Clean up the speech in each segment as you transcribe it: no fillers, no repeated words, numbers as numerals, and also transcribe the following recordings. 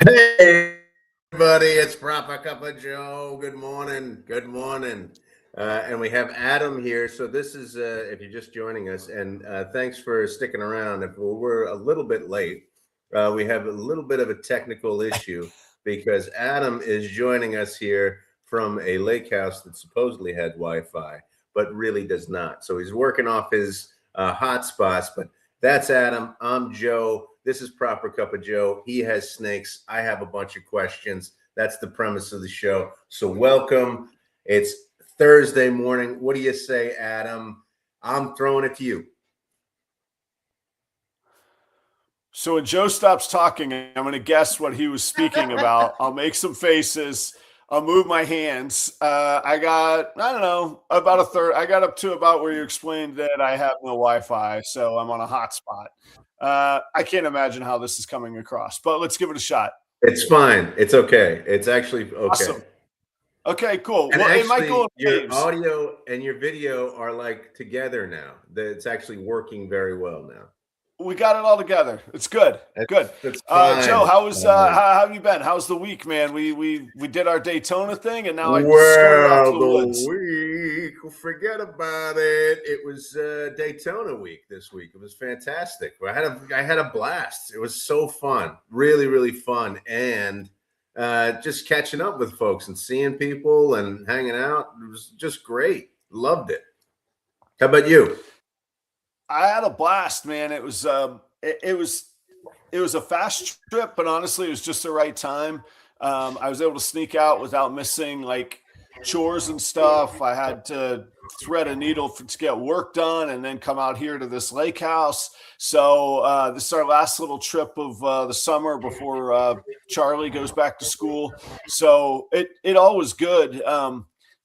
Hey, everybody, it's Proper Cup of Joe. Good morning. Good morning. And we have Adam here. So this is, if you're just joining us, and thanks for sticking around. If we're a little bit late, we have a little bit of a technical issue because Adam is joining us here from a lake house that supposedly had Wi-Fi, but really does not. So he's working off his hotspots, but that's Adam. I'm Joe. This is Proper Cup of Joe. He has snakes. I have a bunch of questions. That's the premise of the show. So welcome. It's Thursday morning. What do you say, Adam? I'm throwing it to you. So when Joe stops talking, I'm going to guess what he was speaking about. I'll make some faces. I'll move my hands. I don't know, about a third. I got up to about where you explained that I have no Wi-Fi, so I'm on a hotspot. I can't imagine how this is coming across, but let's give it a shot. It's fine. It's okay. It's actually okay. Awesome. Okay, cool. And well, actually, it might go in your waves. audio and your video are like together now. It's actually working very well now. We got it all together. It's good. Good. That's Joe, how have you been? How's the week, man? We did our Daytona thing, and now I scooted off to the woods. Week, forget about it. It was Daytona week this week. It was fantastic. I had a blast. It was so fun, really, really fun, and just catching up with folks and seeing people and hanging out. It was just great. Loved it. How about you? I had a blast, man. It was a fast trip, but honestly, it was just the right time. I was able to sneak out without missing like chores and stuff. I had to thread a needle to get work done and then come out here to this lake house. So this is our last little trip of the summer before Charlie goes back to school. So it all was good.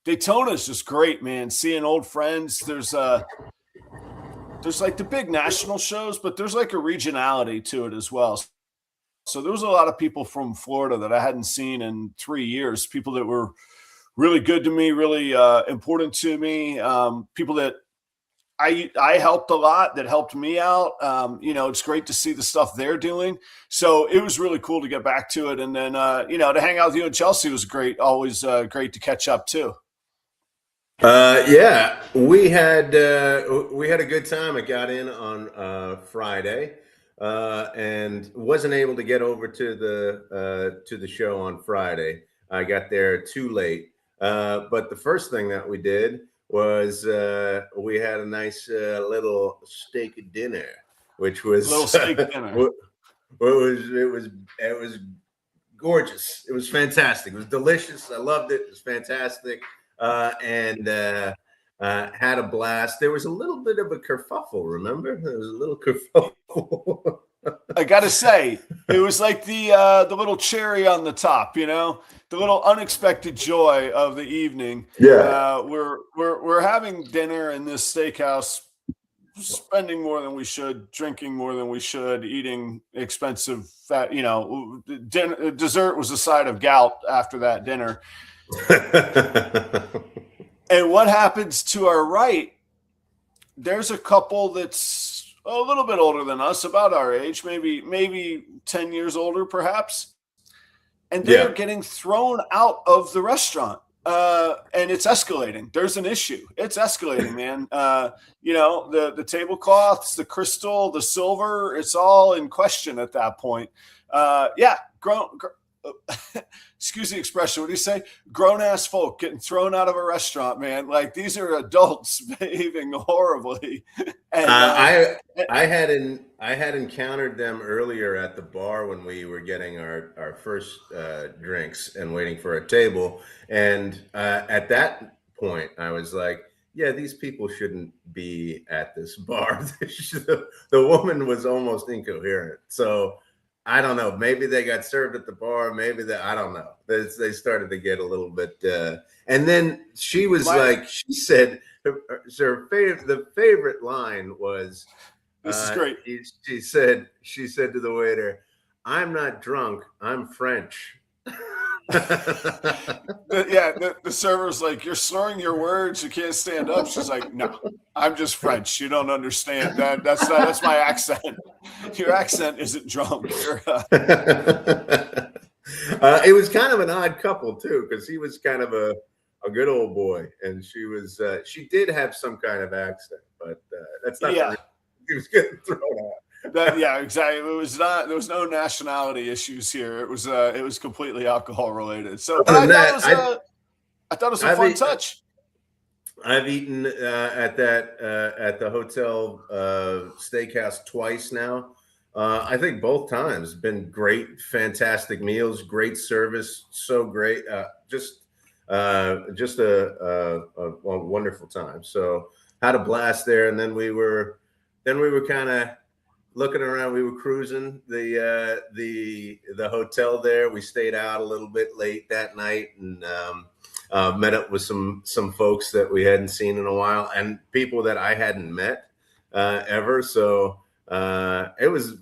Daytona is just great, man. Seeing old friends. There's like the big national shows, but there's like a regionality to it as well. So there was a lot of people from Florida that I hadn't seen in 3 years, people that were really good to me, really important to me, people that I helped a lot, that helped me out. It's great to see the stuff they're doing. So it was really cool to get back to it. And then, to hang out with you in Chelsea was great. Always great to catch up too. Yeah, we had a good time. I got in on Friday and wasn't able to get over to the show on Friday. I got there too late. But the first thing that we did was we had a nice little steak dinner, which was little steak dinner. It was gorgeous. It was fantastic. It was delicious. I loved it. It was fantastic. And had a blast. There was a little bit of a kerfuffle, remember? There was a little kerfuffle. I gotta say, it was like the little cherry on the top, the little unexpected joy of the evening. Yeah, we're having dinner in this steakhouse, spending more than we should, drinking more than we should, eating expensive fat. Dessert was a side of gout after that dinner. And what happens to our right? There's a couple that's a little bit older than us, about our age, maybe 10 years older, perhaps. And they're getting thrown out of the restaurant. And it's escalating. There's an issue. It's escalating, man. The tablecloths, the crystal, the silver, it's all in question at that point. Excuse the expression. What do you say? Grown ass folk getting thrown out of a restaurant, man. Like, these are adults behaving horribly. And I had encountered them earlier at the bar when we were getting our first drinks and waiting for a table. And at that point, I was like, yeah, these people shouldn't be at this bar. The woman was almost incoherent. So I don't know. Maybe they got served at the bar. I don't know. They started to get a little bit. And then she was she said the favorite line was, this is great. She said to the waiter, "I'm not drunk. I'm French." The server's like, "You're slurring your words. You can't stand up." She's like, "No, I'm just French. You don't understand that. That's my accent. Your accent isn't drunk." It was kind of an odd couple too, because he was kind of a good old boy, and she did have some kind of accent, but that's not the reason he was getting thrown out. Yeah, exactly. It was not. There was no nationality issues here. It was completely alcohol related. So, but I thought it was a fun touch. I've eaten at the hotel steakhouse twice now. I think both times been great, fantastic meals, great service, so great. Just a wonderful time. So had a blast there, and then we were kind of looking around. We were cruising the hotel there. We stayed out a little bit late that night, and met up with some folks that we hadn't seen in a while, and people that I hadn't met ever. So it was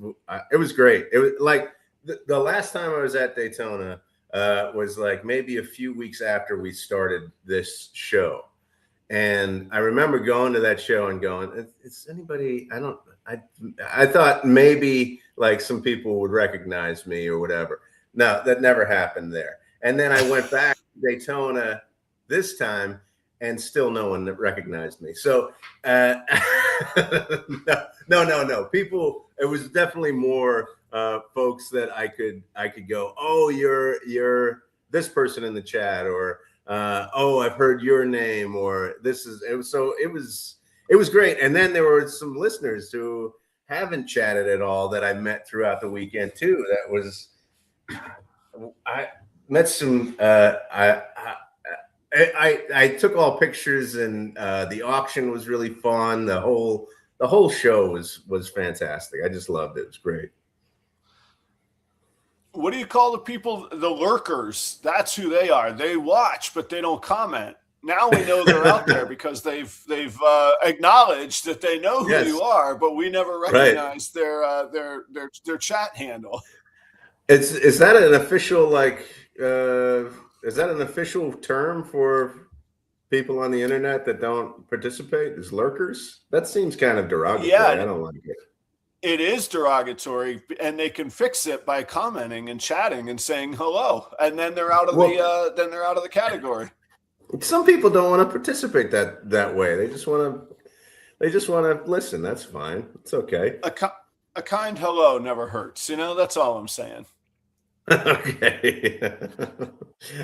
great. It was like the last time I was at Daytona was like maybe a few weeks after we started this show. And I remember going to that show and going, is anybody, I thought maybe like some people would recognize me or whatever. No, that never happened there. And then I went back to Daytona this time, and still no one recognized me. So no. People, it was definitely more folks that I could go, oh, you're this person in the chat, or oh, I've heard your name, or this is it. So it was great. And then there were some listeners who haven't chatted at all that I met throughout the weekend too. That was I met some. I took all pictures, and the auction was really fun. The whole show was fantastic. I just loved it. It was great. What do you call the people? The lurkers. That's who they are. They watch, but they don't comment. Now we know they're out there because they've acknowledged that they know who you are, but we never recognized their chat handle. Is that an official is that an official term for people on the internet that don't participate? Is lurkers? That seems kind of derogatory. Yeah, I don't like it. It is derogatory, and they can fix it by commenting and chatting and saying hello, and then they're out of the category. Some people don't want to participate that way. They just want to listen. That's fine. It's okay. A kind hello never hurts. That's all I'm saying. Okay.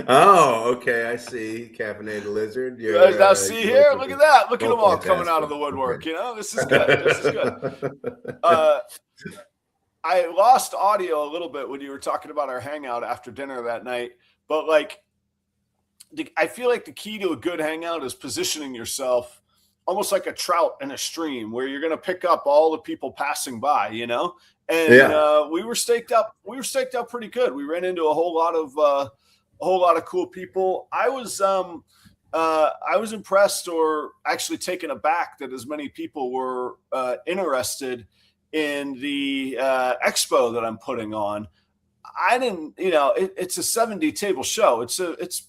Oh, okay. I see. Caffeinated lizard. Now see here. Look at that. Look at them all coming out of the woodwork. This is good. This is good. I lost audio a little bit when you were talking about our hangout after dinner that night, but I feel like the key to a good hangout is positioning yourself almost like a trout in a stream, where you're going to pick up all the people passing by, And we were staked up. We were staked up pretty good. We ran into a whole lot of cool people. I was impressed, or actually taken aback, that as many people were interested in the expo that I'm putting on. I didn't, it's a 70 table show. It's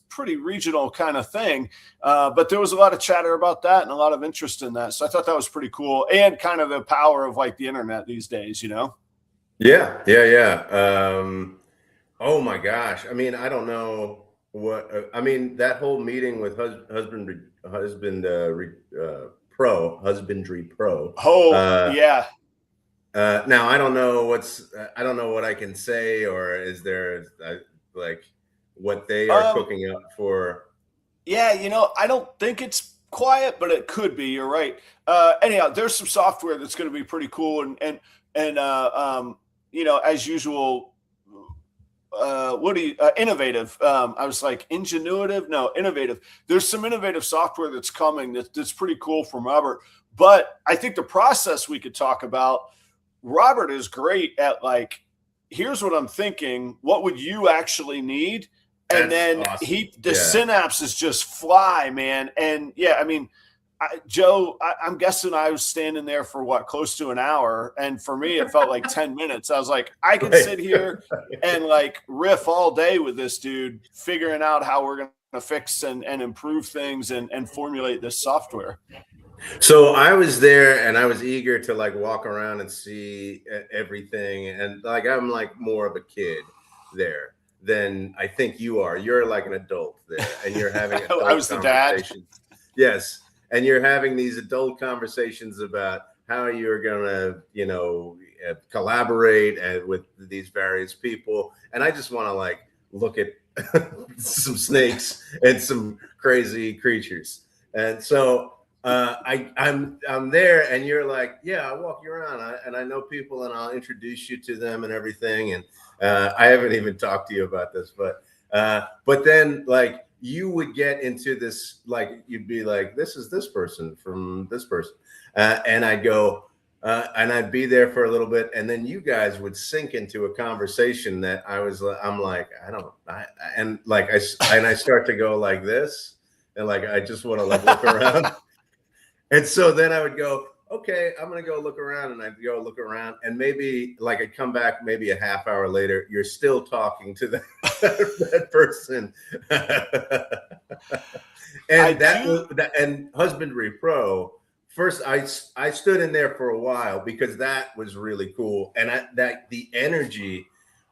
pretty regional kind of thing. But there was a lot of chatter about that and a lot of interest in that. So I thought that was pretty cool, and kind of the power of the internet these days, Yeah. Oh my gosh. I mean, I don't know what, that whole meeting with Husbandry.pro. Oh, yeah. Now I don't know what I can say, or is there what they are cooking up for? Yeah, I don't think it's quiet, but it could be. You're right. Anyhow, there's some software that's going to be pretty cool, and as usual, innovative. I was like ingenuitive. No, innovative. There's some innovative software that's coming that's pretty cool from Robert. But I think the process we could talk about. Robert is great at here's what I'm thinking. What would you actually need? And then awesome. Synapses just fly, man. And Joe, I'm guessing I was standing there for close to an hour. And for me, it felt like 10 minutes. I was like, I can sit here and riff all day with this dude, figuring out how we're going to fix and improve things and formulate this software. So I was there, and I was eager to walk around and see everything. And I'm more of a kid there. than I think you are. You're like an adult there, and you're having I adult was the dad. conversations. Yes, and you're having these adult conversations about how you're gonna, collaborate with these various people. And I just want to like look at some snakes and some crazy creatures. And so I'm there, and you're like, yeah, I'll walk you around, and I know people, and I'll introduce you to them and everything. And I haven't even talked to you about this, but then like you would get into this, like you'd be like, this is this person from this person, and I'd go. And I'd be there for a little bit, and then you guys would sink into a conversation that I'm like, and I start to go like this, and like I just want to like look around. And so then I would go, okay, I'm gonna go look around, and I'd go look around, and maybe like I'd come back maybe a half hour later, you're still talking to that person. And Husbandry Pro. First, I stood in there for a while because that was really cool, and that the energy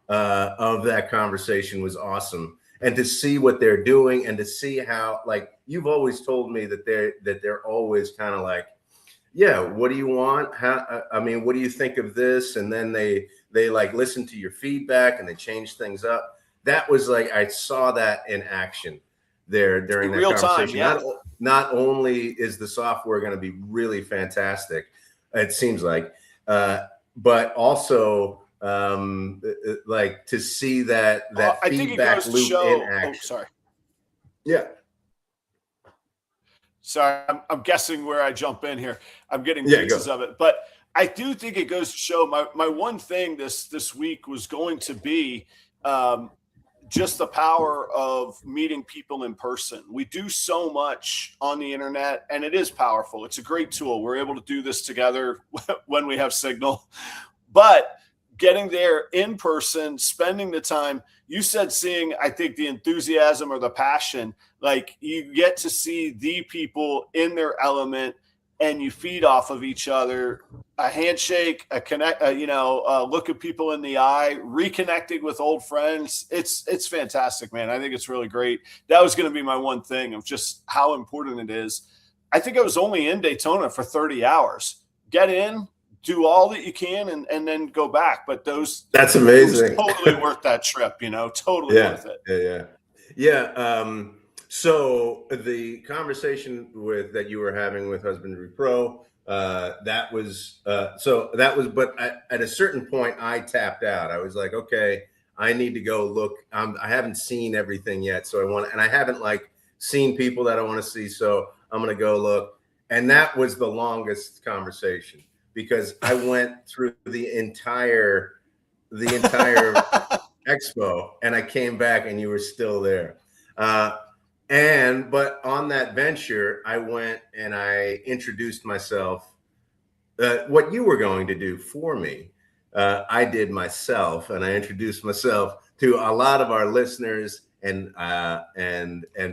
of that conversation was awesome, and to see what they're doing, and to see how, like, you've always told me that they're always kind of like, yeah, what do you want? I mean, what do you think of this? And then they like listen to your feedback and they change things up. That was like, I saw that in action there during that conversation. Time, yeah. Not only is the software going to be really fantastic, it seems like, but also like to see that feedback loop in action. Oh, sorry. Yeah. Sorry, I'm guessing where I jump in here. I'm getting pieces of it, but I do think it goes to show my one thing this week was going to be just the power of meeting people in person. We do so much on the internet, and it is powerful. It's a great tool. We're able to do this together when we have signal, but getting there in person, spending the time, you said seeing, I think, the enthusiasm or the passion, like you get to see the people in their element, and you feed off of each other. A handshake, a connect, look at people in the eye, reconnecting with old friends. It's fantastic, man. I think it's really great. That was going to be my one thing of just how important it is. I think I was only in Daytona for 30 hours. Get in, do all that you can, and then go back. But that's amazing. It was totally worth that trip, totally worth it. Yeah. So the conversation that you were having with Husbandry Pro, that was, but at a certain point I tapped out. I was like, okay, I need to go look. I haven't seen everything yet. So and I haven't like seen people that I want to see. So I'm going to go look. And that was the longest conversation because I went through the entire expo, and I came back and you were still there. But on that venture, I went and I introduced myself. What you were going to do for me, I did myself, and I introduced myself to a lot of our listeners and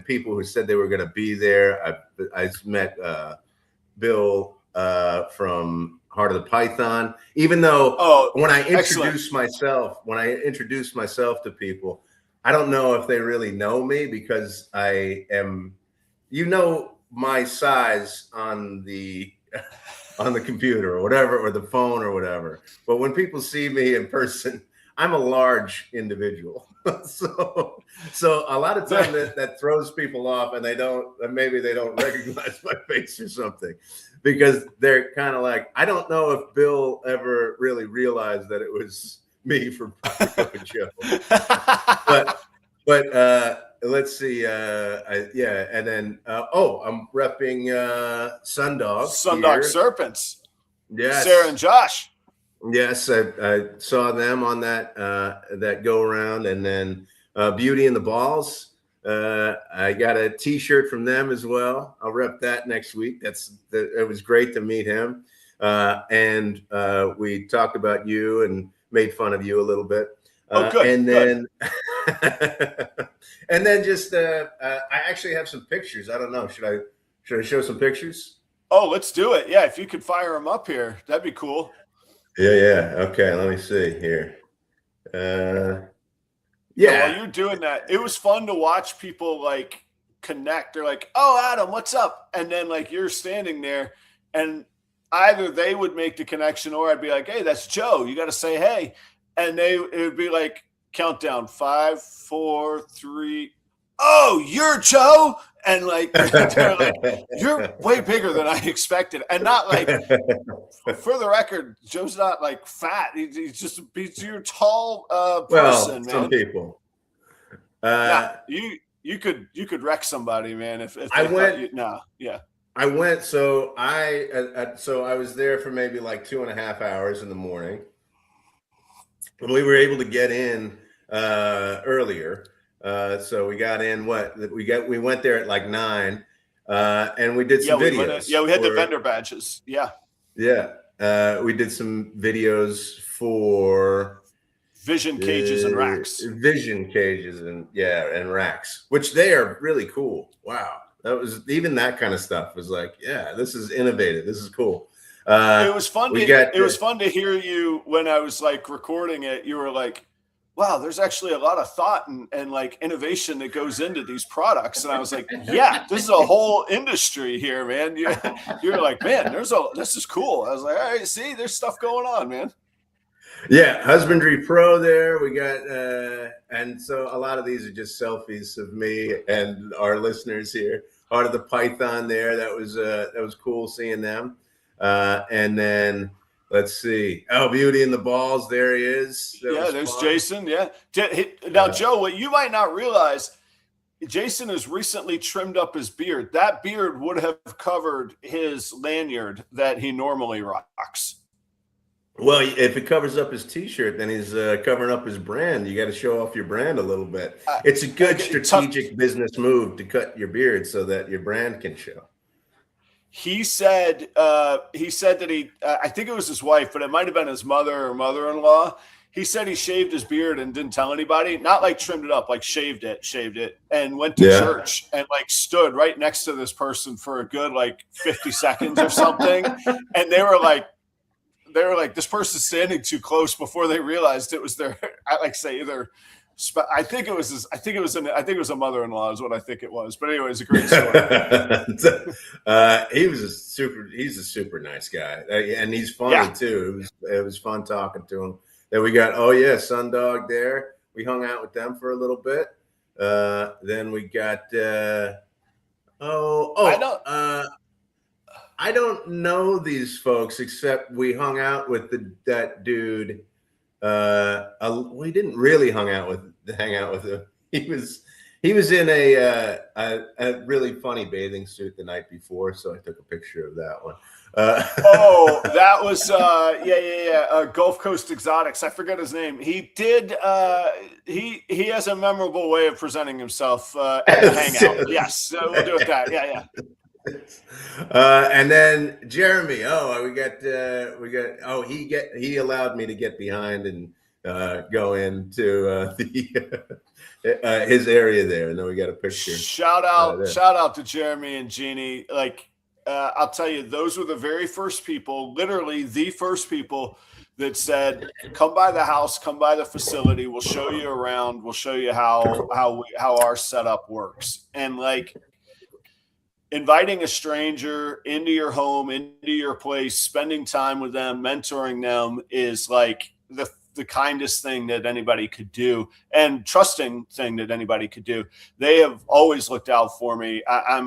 people who said they were going to be there. I met Bill from Heart of the Python. Even though when I introduced myself to people, I don't know if they really know me because I am, my size on the computer or whatever, or the phone or whatever. But when people see me in person, I'm a large individual. so a lot of time that throws people off, and maybe they don't recognize my face or something, because they're kind of like, I don't know if Bill ever really realized that it was me from Joe. but let's see. And then I'm repping Sundog Serpents. Yes, Sarah and Josh. Yes, I saw them on that go around, and then Beauty and the Balls. I got a T-shirt from them as well. I'll rep that next week. It was great to meet him, and we talked about you and made fun of you a little bit. Good. And then, and then just I actually have some pictures. I don't know. Should I show some pictures? Oh, let's do it. Yeah, if you could fire them up here, that'd be cool. Yeah. Okay, let me see here. Yeah, while Yeah. you're doing that, it was fun to watch people like connect. They're like, "Oh, Adam, what's up?" And then like you're standing there, and either they would make the connection, or I'd be like, "Hey, that's Joe. You got to say hey," and it would be like countdown 5, 4, 3. Oh, you're Joe, and like they're like, "You're way bigger than I expected," and not like for the record, Joe's not like fat. He's your tall Well, person, some man. people. Nah, Uh, you could wreck somebody, man, if I they thought went. you. Nah, yeah. I went. So I was there for maybe like 2.5 hours in the morning, and we were able to get in earlier. So we got in. We went there at like 9, and we did Yeah, some we went. videos Yeah, we had the for. vendor badges. Yeah, Yeah, we did some videos for vision cages and racks. vision cages and racks, which they are really cool. Wow, that was even that kind of stuff was like, yeah, this is innovative. This is cool. It was fun We to got it was fun to hear you when I was like recording it. You were like, "Wow, there's actually a lot of thought and like innovation that goes into these products." And I was like, "Yeah, this is a whole industry here, man." You're like, "Man, this is cool." I was like, "All right, see, there's stuff going on, man." yeah, Husbandry.pro there. We got and so a lot of these are just selfies of me and our listeners here. Heart of the Python there. That was cool seeing them. And then let's see. Oh, Beauty and the Balls. There he is. That Yeah, was there's fun. Jason. Yeah. Now, Joe, what you might not realize, Jason has recently trimmed up his beard. That beard would have covered his lanyard that he normally rocks. Well, if it covers up his T-shirt, then he's covering up his brand. You got to show off your brand a little bit. It's a good strategic business move to cut your beard so that your brand can show. He said that I think it was his wife, but it might have been his mother or mother-in-law. He said he shaved his beard and didn't tell anybody, not like trimmed it up, like shaved it, and went to church and like stood right next to this person for a good like 50 seconds or something. And they were like, this person's standing too close before they realized it was their, I like say either. I think it was a mother-in-law is what I think it was. But anyway, it's a great story. He's a super nice guy, and he's funny too. It was fun talking to him. Then we got Sundog there. We hung out with them for a little bit. Then we got I don't know these folks except we hung out with that dude. We didn't really hang out with him. He was in a really funny bathing suit the night before, so I took a picture of that one. That was Gulf Coast Exotics. I forget his name. He did. He has a memorable way of presenting himself at the hangout. Yes, so we'll do it that. Yeah. And then Jeremy. He allowed me to get behind and go into his area there, and then we got a picture. Shout out to Jeremy and Jeannie. Like I'll tell you, those were the very first people, literally the first people that said, "Come by the house, come by the facility. We'll show you around. We'll show you how our setup works." And like, inviting a stranger into your home, into your place, spending time with them, mentoring them is like the kindest thing that anybody could do, and trusting thing that anybody could do. They have always looked out for me. I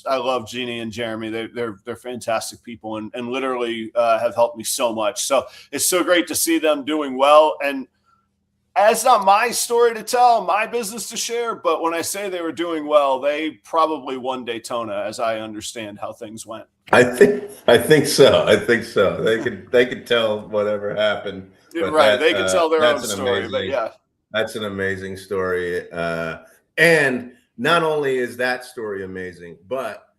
love Jeannie and Jeremy. They're fantastic people and literally have helped me so much. So it's so great to see them doing well. And it's not my story to tell, my business to share, but when I say they were doing well, they probably won Daytona, as I understand how things went. I think so. They could tell whatever happened. Right. They could tell their own story, but yeah. That's an amazing story. And not only is that story amazing, but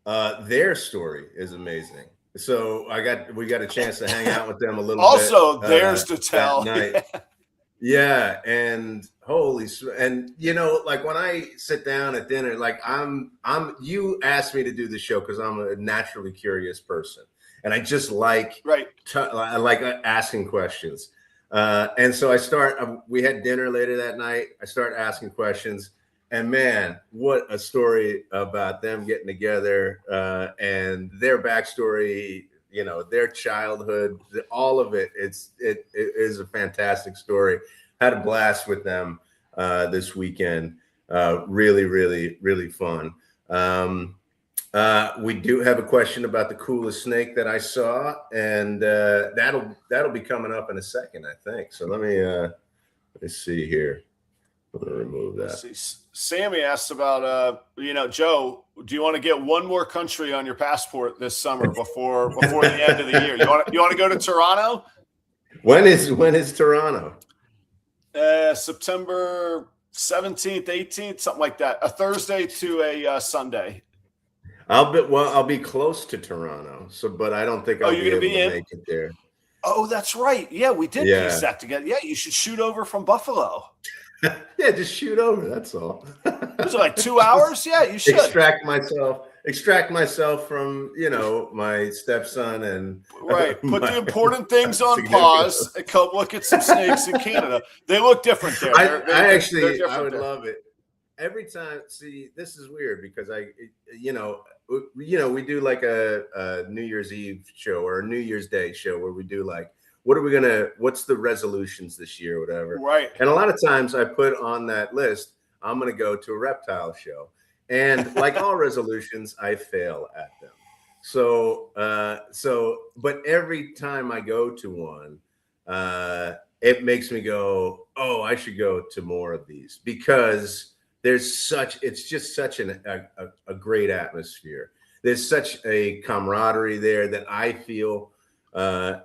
their story is amazing. So we got a chance to hang out with them a little bit. Also, theirs to tell. Yeah, and and like when I sit down at dinner, like you asked me to do the show because I'm a naturally curious person, and I just like right. I like asking questions. And so we had dinner later that night. I start asking questions, and man, what a story about them getting together and their backstory, their childhood, all of it. It is a fantastic story. Had a blast with them this weekend. Really, really, really fun. We do have a question about the coolest snake that I saw, and that'll be coming up in a second, I think. So let me see here. I'm gonna remove that. Let's see. Sammy asked about Joe, do you want to get one more country on your passport this summer before the end of the year? You want to go to Toronto? When is Toronto? September 17th, 18th, something like that. A Thursday to a Sunday. I'll be close to Toronto, but I don't think I'll be able to make it there. Oh, that's right. Yeah, we did piece that together. Yeah, you should shoot over from Buffalo. Yeah, just shoot over. That's all. Was it like 2 hours? Yeah, you should extract myself from my stepson and put the important things on pause and come look at some snakes in Canada. They look different there. I would love it. Every time, see, this is weird because we do like a New Year's Eve show or a New Year's Day show where we do like, what's the resolutions this year, whatever. Right. And a lot of times I put on that list, I'm going to go to a reptile show. And like all resolutions, I fail at them. But every time I go to one, it makes me go, oh, I should go to more of these because it's just such a great atmosphere. There's such a camaraderie there that I feel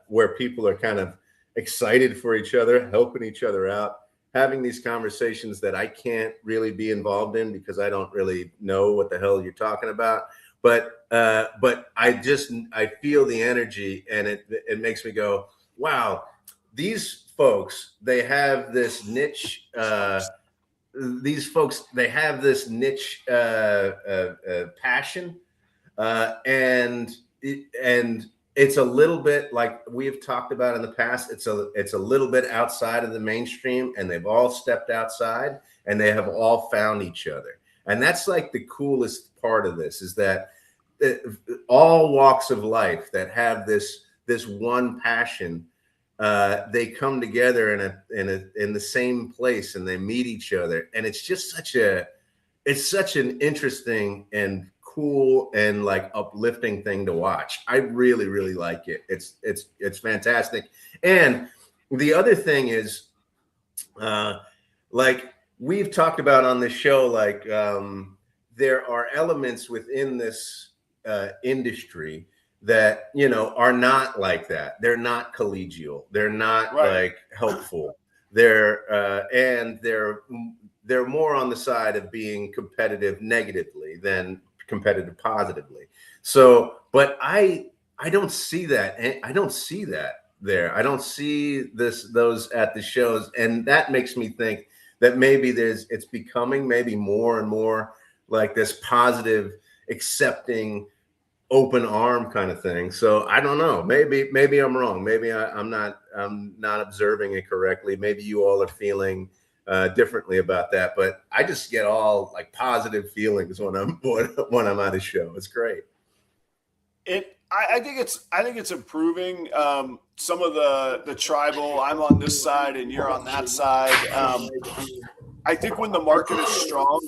where people are kind of excited for each other, helping each other out, having these conversations that I can't really be involved in because I don't really know what the hell you're talking about. But I feel the energy, and it makes me go, wow, these folks, they have this niche. They have this niche passion, and it's a little bit like we've talked about in the past. It's a little bit outside of the mainstream, and they've all stepped outside, and they have all found each other. And that's like the coolest part of this is that all walks of life that have this one passion. They come together in the same place and they meet each other, and it's just such an interesting and cool and like uplifting thing to watch. I really, really like it. It's fantastic. And the other thing is, like we've talked about on this show, like there are elements within this industry that are not like that. They're not collegial. They're not like helpful. They're more on the side of being competitive negatively than competitive positively. So, but I don't see that. I don't see that there. I don't see those at the shows, and that makes me think that maybe it's becoming maybe more and more like this positive, accepting, open arm kind of thing. So I don't know. Maybe I'm wrong. Maybe I'm not observing it correctly. Maybe you all are feeling differently about that. But I just get all like positive feelings when I'm at a show. It's great. I think it's improving. Some of the tribal, I'm on this side and you're on that side. I think when the market is strong,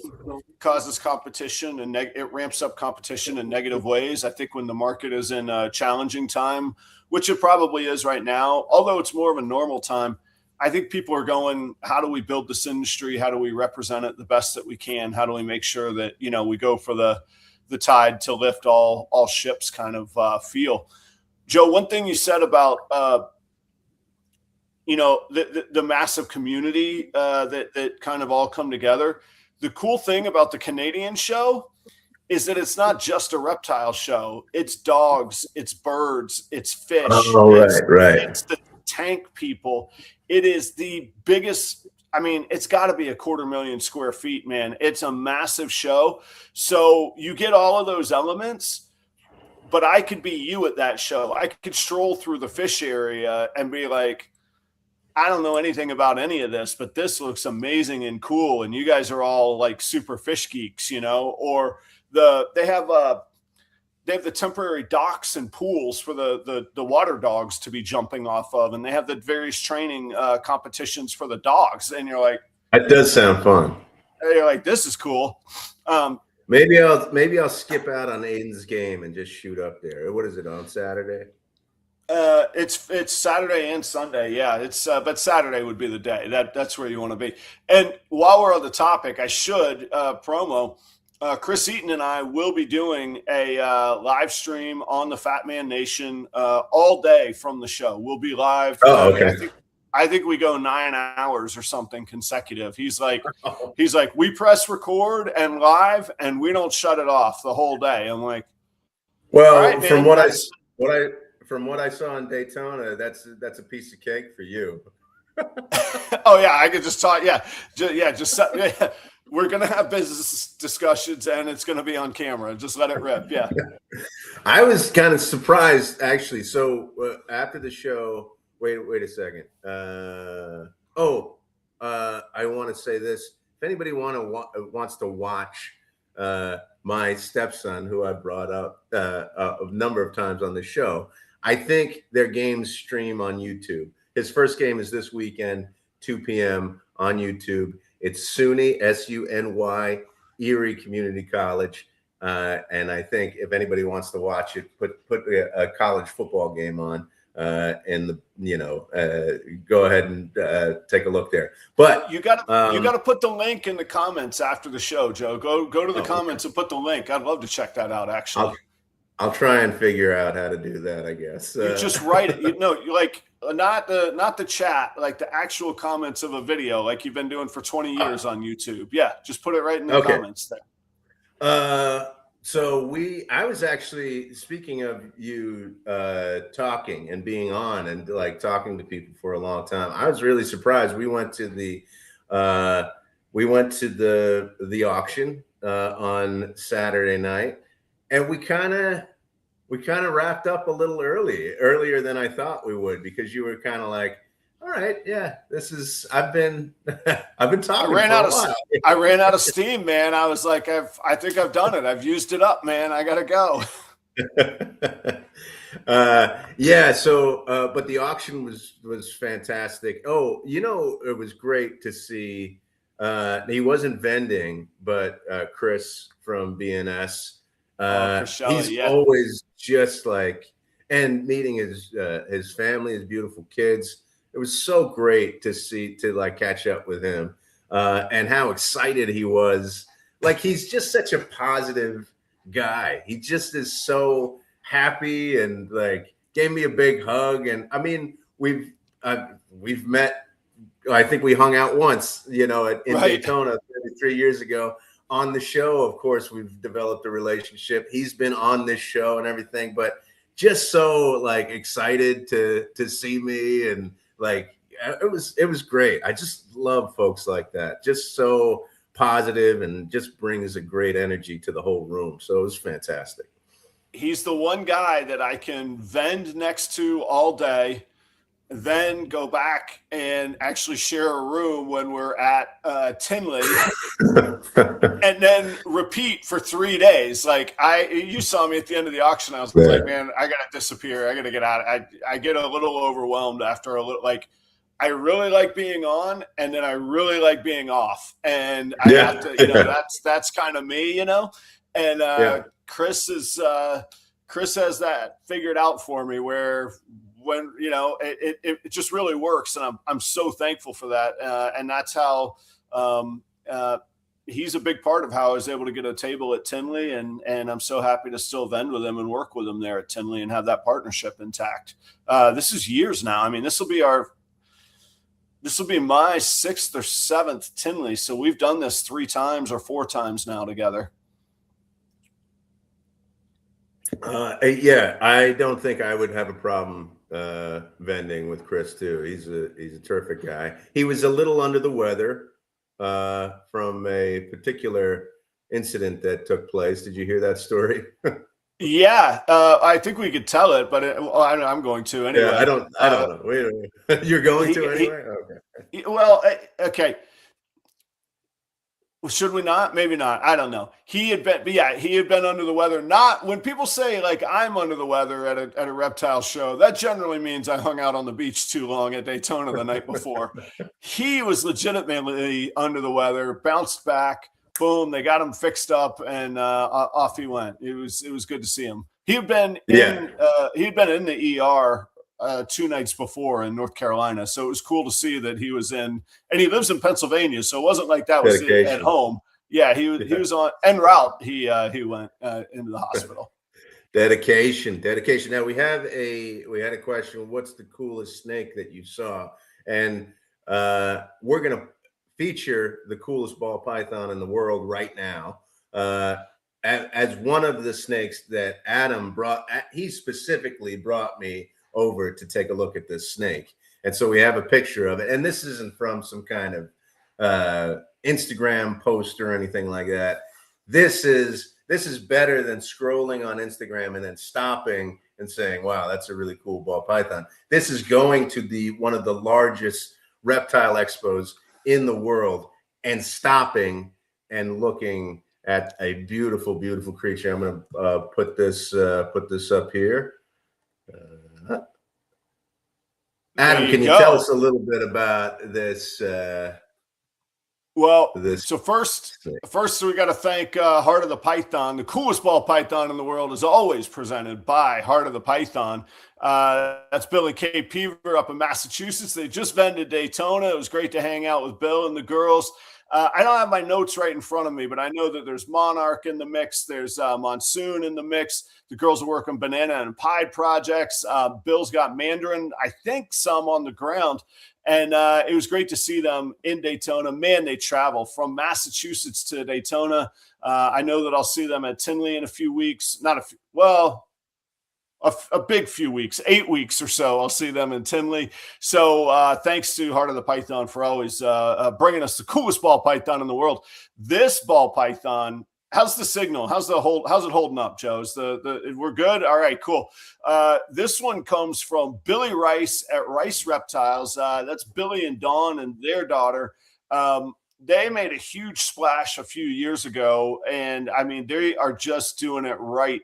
it causes competition and it ramps up competition in negative ways. I think when the market is in a challenging time, which it probably is right now, although it's more of a normal time, I think people are going, how do we build this industry? How do we represent it the best that we can? How do we make sure that, we go for the tide to lift all ships kind of feel? Joe, one thing you said about, the massive community that kind of all come together. The cool thing about the Canadian show is that it's not just a reptile show. It's dogs, it's birds, it's fish. Oh, right. It's the tank people. It is the biggest. I mean, it's got to be 250,000 square feet, man. It's a massive show. So you get all of those elements, but I could be you at that show. I could stroll through the fish area and be like, I don't know anything about any of this, but this looks amazing and cool. And you guys are all like super fish geeks, you know, or they have the temporary docks and pools for the water dogs to be jumping off of. And they have the various training competitions for the dogs. And you're like, that does sound fun. You're like, this is cool. Maybe I'll skip out on Aiden's game and just shoot up there. What is it, on Saturday? It's Saturday and Sunday. Yeah, but Saturday would be the day. That's where you want to be. And while we're on the topic, I should promo. Chris Eaton and I will be doing a live stream on the Fat Man Nation all day from the show. We'll be live. Oh, okay. I think we go 9 hours or something consecutive. He's like, we press record and live, and we don't shut it off the whole day. I'm like, well, right, from what I saw in Daytona, that's a piece of cake for you. Oh yeah, I could just talk. Yeah, we're gonna have business discussions, and it's gonna be on camera. Just let it rip. Yeah. I was kind of surprised, actually. So after the show. Wait a second. I want to say this. If anybody wants to watch my stepson, who I brought up a number of times on the show, I think their games stream on YouTube. His first game is this weekend, 2 p.m. on YouTube. It's SUNY, SUNY, Erie Community College. And I think if anybody wants to watch it, put a college football game on. Go ahead and take a look there. But you got to put the link in the comments after the show, Joe. Go to the comments and put the link. I'd love to check that out. Actually, I'll try and figure out how to do that, I guess. You just write it. You like not the chat, like the actual comments of a video, like you've been doing for 20 years on YouTube. Yeah, just put it right in the comments there. So I was actually, speaking of you talking and being on and like talking to people for a long time, I was really surprised. We went to the auction on Saturday night, and we kind of wrapped up a little earlier than I thought we would, because you were kind of like, all right, yeah, I've been talking. I ran out of steam, man. I was like, I think I've done it. I've used it up, man. I gotta go. Yeah. So, but the auction was fantastic. Oh, it was great to see. He wasn't vending, but Chris from BNS. He's always just like, and meeting his family, his beautiful kids. It was so great to like catch up with him, and how excited he was. Like, he's just such a positive guy. He just is so happy, and like gave me a big hug. And I mean, we've met. I think we hung out once, in Daytona 33 years ago on the show. Of course, we've developed a relationship. He's been on this show and everything, but just so like excited to see me, and like it was great. I just love folks like that. Just so positive and just brings a great energy to the whole room. So it was fantastic. He's the one guy that I can vend next to all day, then go back and actually share a room when we're at Tinley, and then repeat for 3 days. Like you saw me at the end of the auction. I was like, man, I gotta disappear. I gotta get out. I get a little overwhelmed after a little. Like, I really like being on, and then I really like being off, and I have to. That's kind of me, And Chris has that figured out for me, where when it just really works, and I'm so thankful for that, and that's how he's a big part of how I was able to get a table at Tinley, and I'm so happy to still vend with him and work with him there at Tinley and have that partnership intact. This is years now. I mean, this will be my 6th or 7th Tinley, so we've done this 3 times or 4 times now together. I don't think I would have a problem vending with Chris too. He's a terrific guy. He was a little under the weather from a particular incident that took place. Did you hear that story? Yeah, I think we could tell it, but well, I'm going to Yeah, anyway. I don't know. Wait a minute. You're going to He, anyway? Okay. well, okay. Should we not? Maybe not. I don't know. He had been, but yeah, he had been under the weather. Not when people say like I'm under the weather at a reptile show, that generally means I hung out on the beach too long at Daytona the night before. He was legitimately under the weather, bounced back, boom, they got him fixed up, and off he went. It was good to see him. Yeah. He had been in the ER 2 nights before in North Carolina, so it was cool to see that he was in, and he lives in Pennsylvania, so it wasn't like that was it at Dedication. home. Yeah, he Yeah. was on en route. He went into the hospital. Dedication. Now we had a question. What's the coolest snake that you saw? And we're gonna feature the coolest ball python in the world right now. As one of the snakes that Adam brought, he specifically brought me over to take a look at this snake. And so we have a picture of it. And this isn't from some kind of Instagram post or anything like that. This is better than scrolling on Instagram and then stopping and saying, wow, that's a really cool ball python. This is going to the one of the largest reptile expos in the world and stopping and looking at a beautiful, beautiful creature. I'm going to put this up here. Adam, can you tell us a little bit about this? Well, so first we got to thank Heart of the Python. The coolest ball python in the world is always presented by Heart of the Python. That's Bill and Kate Peaver up in Massachusetts. They just vended Daytona. It was great to hang out with Bill and the girls. I don't have my notes right in front of me, but I know that there's Monarch in the mix. There's Monsoon in the mix. The girls are working banana and pied projects. Bill's got Mandarin, I think some on the ground. And it was great to see them in Daytona. Man, they travel from Massachusetts to Daytona. I know that I'll see them at Tinley in a few weeks. Not a few, well, a big few weeks, 8 weeks or so. I'll see them in Tinley. So thanks to Heart of the Python for always bringing us the coolest ball python in the world. This ball python, how's the signal? How's it holding up, Joe? We're good? All right, cool. This one comes from Billy Rice at Rice Reptiles. That's Billy and Dawn and their daughter. They made a huge splash a few years ago, and I mean, they are just doing it right.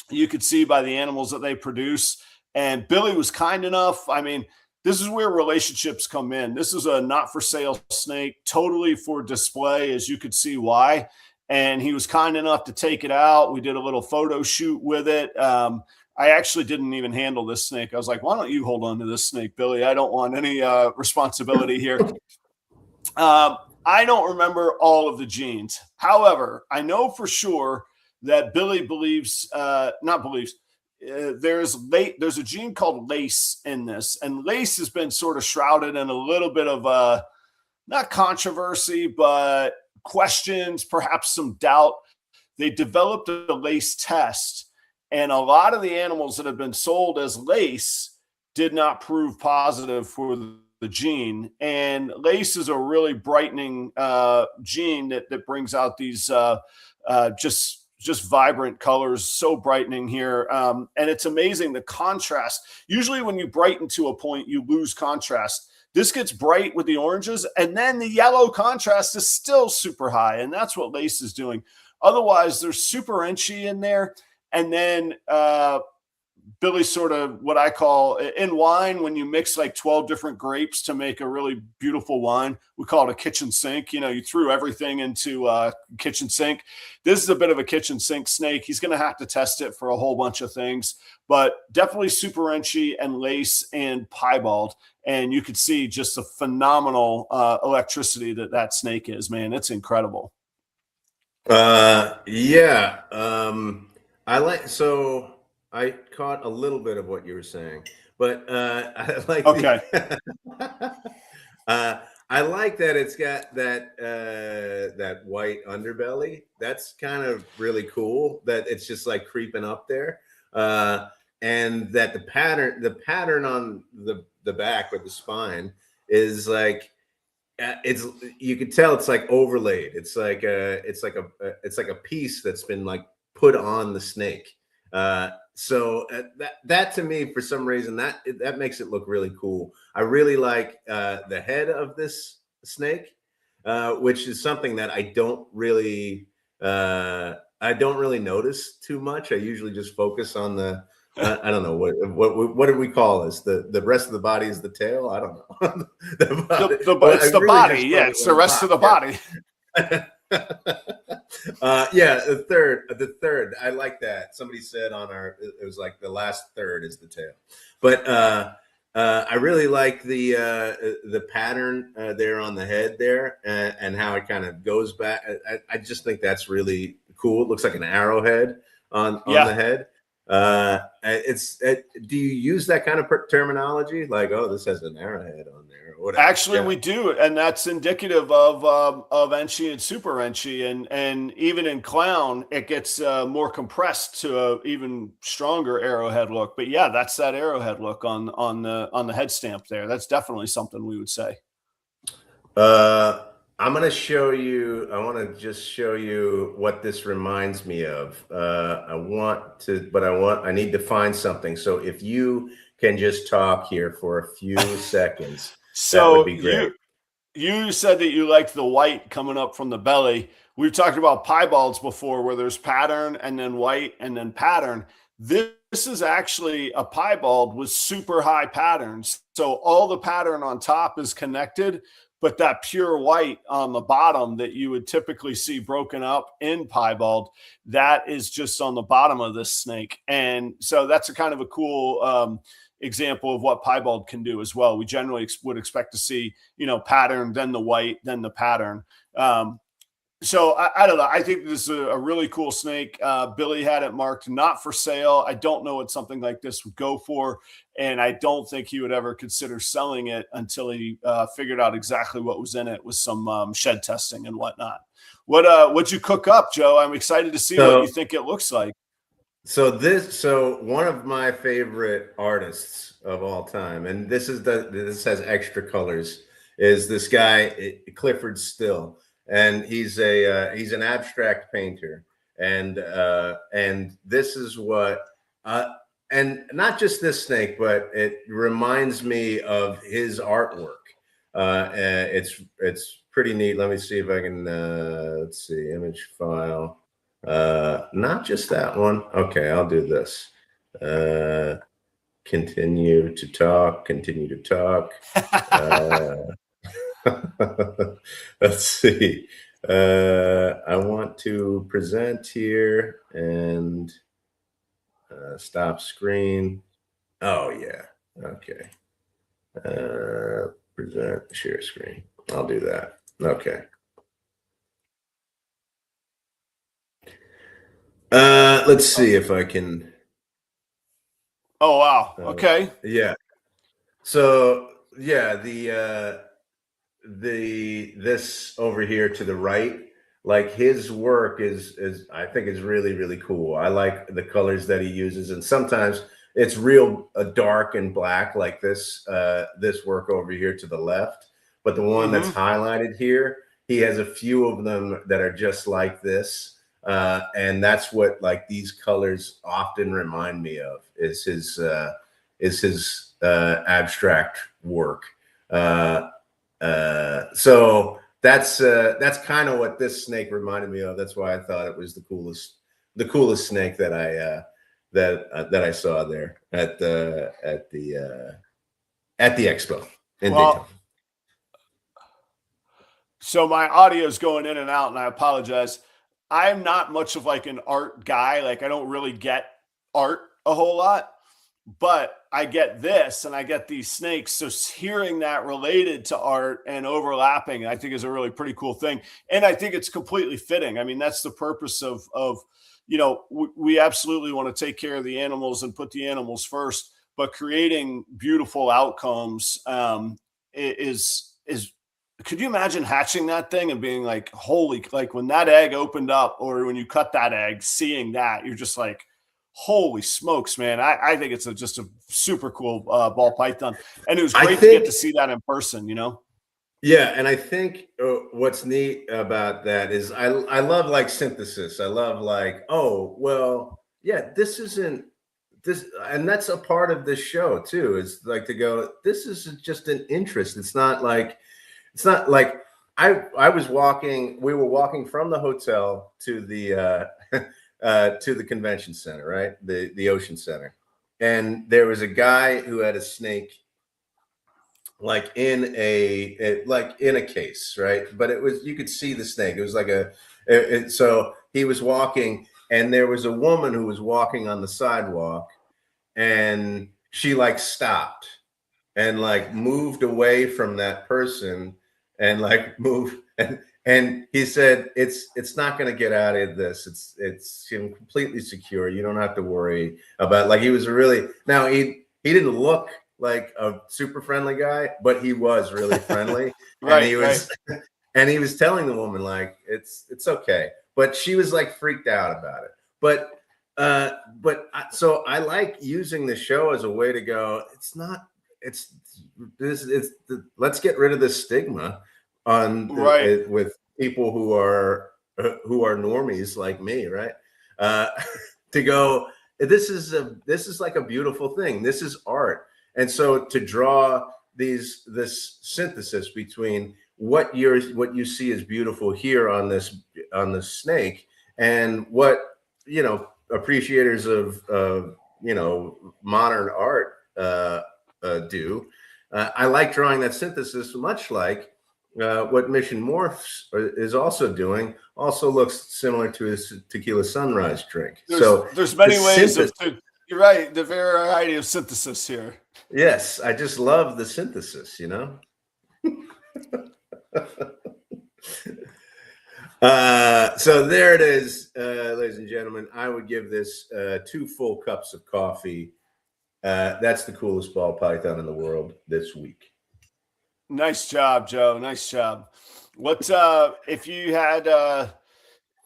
You could see by the animals that they produce. And Billy was kind enough. I mean, this is where relationships come in. This is a not for sale snake, totally for display, as you could see why. And he was kind enough to take it out. We did a little photo shoot with it. I actually didn't even handle this snake. I was like, why don't you hold on to this snake, Billy? I don't want any responsibility here. I don't remember all of the genes. However, I know for sure that Billy believes, there's a gene called lace in this, and lace has been sort of shrouded in a little bit of not controversy, but questions, perhaps some doubt. They developed a lace test, and a lot of the animals that have been sold as lace did not prove positive for the gene. And lace is a really brightening gene that brings out these just vibrant colors, so brightening here. And it's amazing the contrast. Usually when you brighten to a point, you lose contrast. This gets bright with the oranges, and then the yellow contrast is still super high. And that's what lace is doing. Otherwise, there's super inchy in there. And then Billy sort of what I call in wine, when you mix like 12 different grapes to make a really beautiful wine, we call it a kitchen sink. You know, you threw everything into a kitchen sink. This is a bit of a kitchen sink snake. He's going to have to test it for a whole bunch of things, but definitely super inchy and lace and piebald. And you could see just the phenomenal electricity that snake is, man. It's incredible. Yeah. I caught a little bit of what you were saying, but I like I like that it's got that white underbelly. That's kind of really cool. That it's just like creeping up there, and that the pattern on the back or the spine is like you could tell it's like overlaid. It's like a piece that's been like put on the snake. So that to me, for some reason, that makes it look really cool. I really like the head of this snake, which is something that I don't really notice too much. I usually just focus on the I don't know what do we call this? The rest of the body is the tail. I don't know. It's the body. Yeah, it's the rest of the body. Yeah, the third. I like that. Somebody said on it was like the last third is the tail, but I really like the pattern there on the head there, and how it kind of goes back. I just think that's really cool. It looks like an arrowhead on the head. Do you use that kind of terminology, like, oh, this has an arrowhead on there, or whatever? Actually, we do, and that's indicative of Enchi and Super Enchi, and even in clown, it gets more compressed to a even stronger arrowhead look. But yeah, that's that arrowhead look on the head stamp there. That's definitely something we would say. I'm going to show you, I want to just show you what this reminds me of. I need to find something. So if you can just talk here for a few seconds, that would be great. You said that you liked the white coming up from the belly. We've talked about piebalds before, where there's pattern and then white and then pattern. This is actually a piebald with super high patterns. So all the pattern on top is connected, but that pure white on the bottom that you would typically see broken up in piebald, that is just on the bottom of this snake. And so that's a kind of a cool example of what piebald can do as well. We generally would expect to see, pattern, then the white, then the pattern. So I don't know. I think this is a really cool snake. Billy had it marked not for sale. I don't know what something like this would go for, and I don't think he would ever consider selling it until he figured out exactly what was in it with some shed testing and whatnot. What'd you cook up, Joe? I'm excited to see what you think it looks like. So one of my favorite artists of all time, and this has extra colors, is this guy Clifford Still. And he's an abstract painter, and this is what and not just this snake, but it reminds me of his artwork. It's pretty neat. Let me see if I can let's see, image file. Not just that one. Okay, I'll do this. Continue to talk. Let's see. I want to present here and stop screen. Oh yeah. Okay. Present share screen. I'll do that. Okay. Let's see if I can. Oh wow. Okay. Yeah. So yeah, this over here to the right, like his work is I think is really, really cool. I like the colors that he uses, and sometimes it's real dark and black, like this work over here to the left. But the one that's highlighted here, he has a few of them that are just like this, and that's what like these colors often remind me of, is his abstract work. So that's kind of what this snake reminded me of. That's why I thought it was the coolest snake that I saw there at the expo in Daytona. So my audio is going in and out, and I apologize. I'm not much of like an art guy. Like I don't really get art a whole lot. But I get this and I get these snakes. So hearing that related to art and overlapping, I think is a really pretty cool thing. And I think it's completely fitting. I mean, that's the purpose of we absolutely want to take care of the animals and put the animals first, but creating beautiful outcomes is could you imagine hatching that thing and being like, holy, like when that egg opened up or when you cut that egg, seeing that, you're just like, holy smokes, man. I think it's just a super cool ball python. And it was great to get to see that in person, Yeah, and I think what's neat about that is I love like synthesis. I love like, oh well, yeah, this isn't this, and that's a part of this show too. Is like to go, this is just an interest. It's not like I was walking. We were walking from the hotel to the to the convention center, right? The Ocean Center, and there was a guy who had a snake like like in a case, right? But it was, you could see the snake. It was like so he was walking, and there was a woman who was walking on the sidewalk, and she like stopped and like moved away from that person and like moved, and he said it's not going to get out of this. It's completely secure. You don't have to worry about, like, he was really, now he didn't look like a super friendly guy, but he was really friendly. Right, and he was and he was telling the woman like it's okay, but she was like freaked out about it. So I like using the show as a way to go, it's not, it's this, let's get rid of this stigma on with people who are normies like me, right? To go, this is like a beautiful thing. This is art. And so to draw this synthesis between what you see as beautiful here on this snake, and what, appreciators of modern art do. I like drawing that synthesis, much like what Mission Morphs is also doing. Also looks similar to his tequila sunrise drink. There's many ways you're right, the variety of synthesis here. Yes, I just love the synthesis, So there it is, ladies and gentlemen. I would give this 2 full cups of coffee. That's the coolest ball python in the world this week. Nice job, Joe. Nice job. What if you had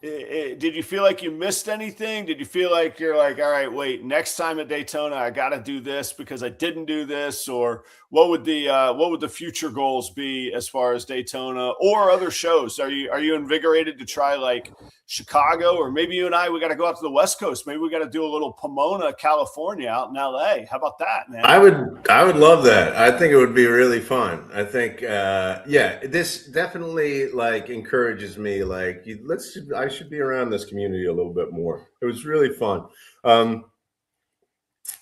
did you feel like you missed anything? Did you feel like you're like, all right, wait, next time at Daytona, I got to do this because I didn't do this? Or what would the future goals be as far as Daytona or other shows? Are you invigorated to try like Chicago, or maybe you and we got to go out to the West Coast? Maybe we got to do a little Pomona, California out in LA. How about that, man? I would love that. I think it would be really fun. I think, this definitely like encourages me. Like, I should be around this community a little bit more. It was really fun.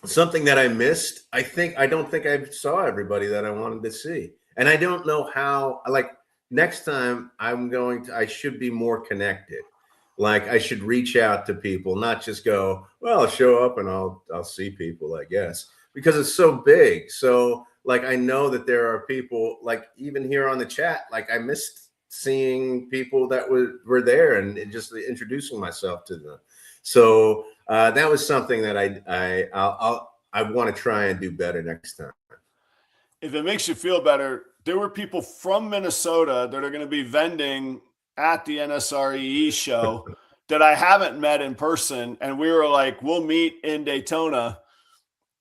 Something that I missed, I don't think I saw everybody that I wanted to see. And I don't know how, like, next time I should be more connected. Like, I should reach out to people, not just go, well, I'll show up and I'll see people, I guess, because it's so big. So like, I know that there are people, like even here on the chat, like I missed seeing people that were there and just introducing myself to them. So that was something that I want to try and do better next time. If it makes you feel better, there were people from Minnesota that are going to be vending at the NSREE show that I haven't met in person. And we were like, we'll meet in Daytona.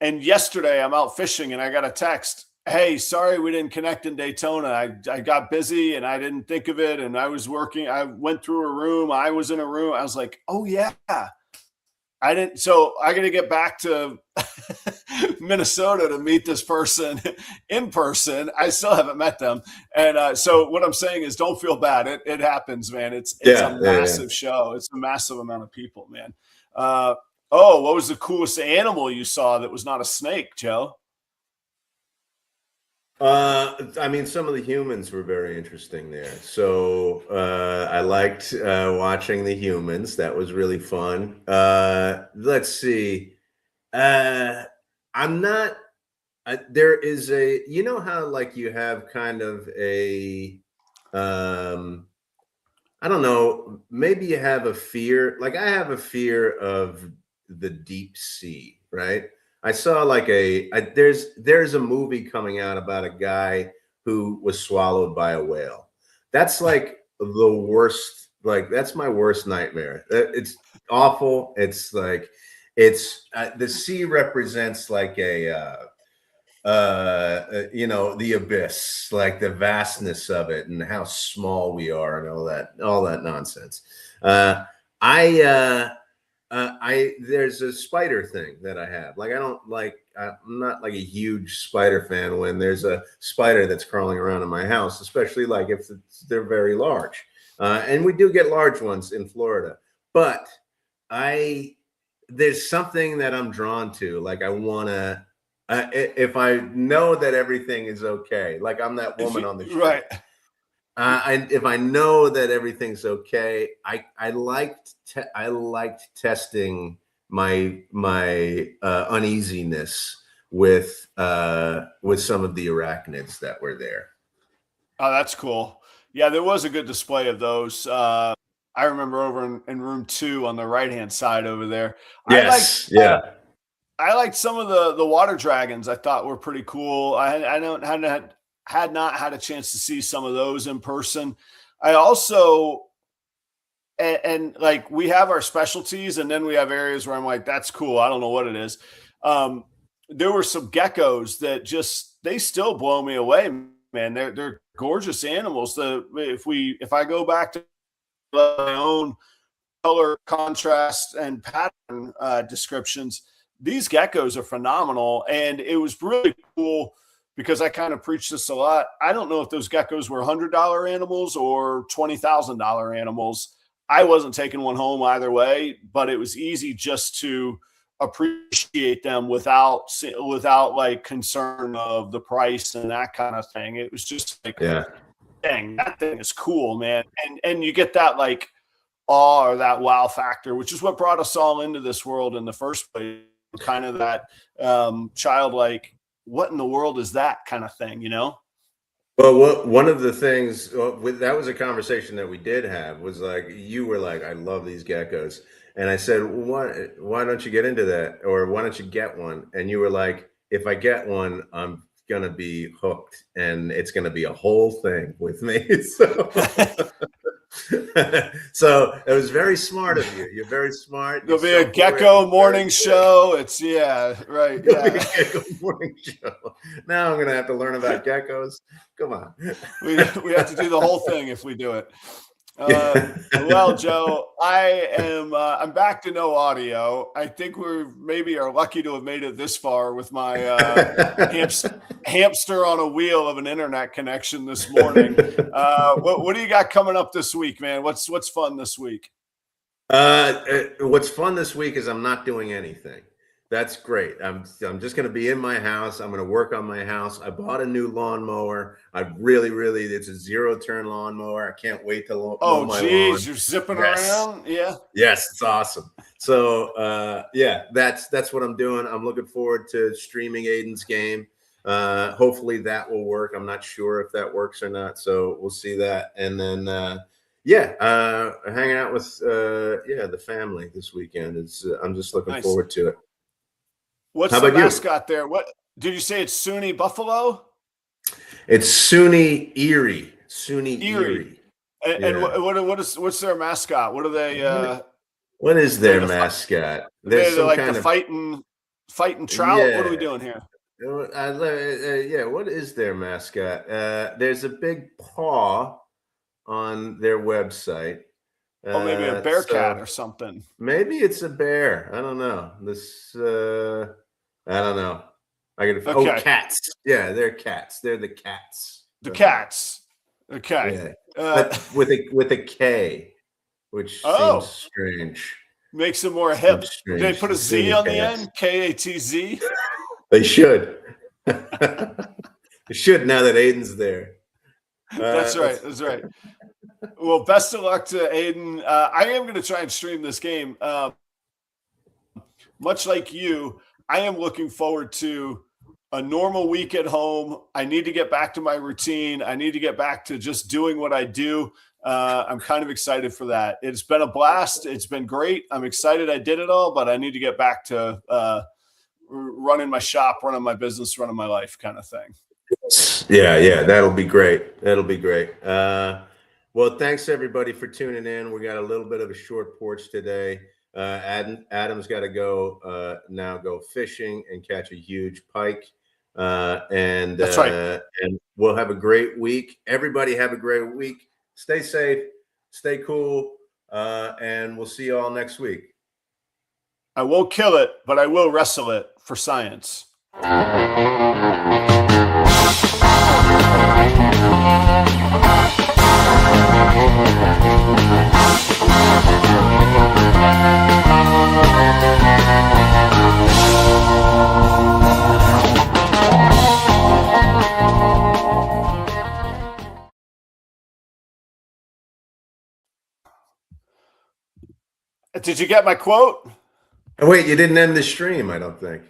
And yesterday I'm out fishing and I got a text, hey, sorry we didn't connect in Daytona. I got busy and I didn't think of it. And I was working. I went through a room. I was in a room. I was like, oh yeah. I didn't. So I got to get back to Minnesota to meet this person in person. I still haven't met them. And so what I'm saying is, don't feel bad. It happens, man. It's a massive show. It's a massive amount of people, man. What was the coolest animal you saw that was not a snake, Joe? I mean, some of the humans were very interesting there. So I liked watching the humans. That was really fun. Let's see. I'm not. There is a. You know how like you have kind of a. I don't know. Maybe you have a fear. Like I have a fear of the deep sea, right? I saw like there's a movie coming out about a guy who was swallowed by a whale. That's like the worst, like that's my worst nightmare. It's awful. It's like the sea represents like the abyss, like the vastness of it and how small we are and all that nonsense. There's a spider thing that I have. Like, I'm not like a huge spider fan when there's a spider that's crawling around in my house, especially like if they're very large. And we do get large ones in Florida, but there's something that I'm drawn to. Like, I want to, if I know that everything is okay, like I'm that woman on the show. Right. If I know that everything's okay, I liked testing my uneasiness with some of the arachnids that were there. Oh, that's cool. Yeah, there was a good display of those. I remember over in room 2 on the right-hand side over there. Yes, I liked some of the water dragons. I thought were pretty cool. I had not had a chance to see some of those in person. I also and like we have our specialties, and then we have areas where I'm like, that's cool. I don't know what it is. There were some geckos that they still blow me away, man. They're gorgeous animals. If I go back to my own color contrast and pattern descriptions, these geckos are phenomenal. And it was really cool because I kind of preach this a lot. I don't know if those geckos were $100 animals or $20,000 animals. I wasn't taking one home either way, but it was easy just to appreciate them without like concern of the price and that kind of thing. It was just like, dang, that thing is cool, man. And you get that like awe or that wow factor, which is what brought us all into this world in the first place. Kind of that childlike, what in the world is that kind of thing, you know? Well, one of the things that was a conversation that we did have was like, you were like, I love these geckos. And I said, why don't you get into that? Or why don't you get one? And you were like, if I get one, I'm going to be hooked and it's going to be a whole thing with me. So it was very smart of you. You're very smart. There'll be a gecko morning show. It's right. Yeah. Gecko morning show. Now I'm gonna have to learn about geckos. Come on. We have to do the whole thing if we do it. Well, Joe, I'm back to no audio. I think we maybe are lucky to have made it this far with my hamster on a wheel of an internet connection this morning. What do you got coming up this week, man? What's fun this week? What's fun this week is I'm not doing anything. That's great. I'm just going to be in my house. I'm going to work on my house. I bought a new lawnmower. It's a 0-turn lawnmower. I can't wait to mow my lawn. You're zipping around. Yeah. Yes, it's awesome. So that's what I'm doing. I'm looking forward to streaming Aiden's game. Hopefully that will work. I'm not sure if that works or not. So we'll see that. And then hanging out with the family this weekend I'm just looking forward to it. What's the mascot there? What did you say? It's SUNY Buffalo? It's SUNY Erie. SUNY Erie. And what's their mascot? What are they? What is their mascot? They're like the fighting trout. Yeah. What are we doing here? What is their mascot? There's a big paw on their website. Maybe a bear cat or something. Maybe it's a bear. I don't know. I don't know. Cats. Yeah, they're cats. They're the cats. The cats. Okay. Yeah. With a K, which seems strange. Makes them more hip. Did they put a Z on the end? KATZ? They should. They should now that Aiden's there. That's right. That's right. Well, best of luck to Aiden. I am going to try and stream this game. Much like you, I am looking forward to a normal week at home. I need to get back to my routine. I need to get back to just doing what I do. I'm kind of excited for that. It's been a blast. It's been great. I'm excited I did it all, but I need to get back to running my shop, running my business, running my life kind of thing. Yeah. That'll be great. Well, thanks everybody for tuning in. We got a little bit of a short porch today. Adam's got to go fishing and catch a huge pike. That's right. And we'll have a great week. Everybody have a great week. Stay safe, stay cool, and we'll see you all next week. I won't kill it, but I will wrestle it for science. Did you get my quote? Oh, wait, you didn't end the stream, I don't think.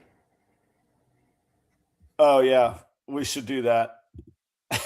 Oh, yeah. We should do that.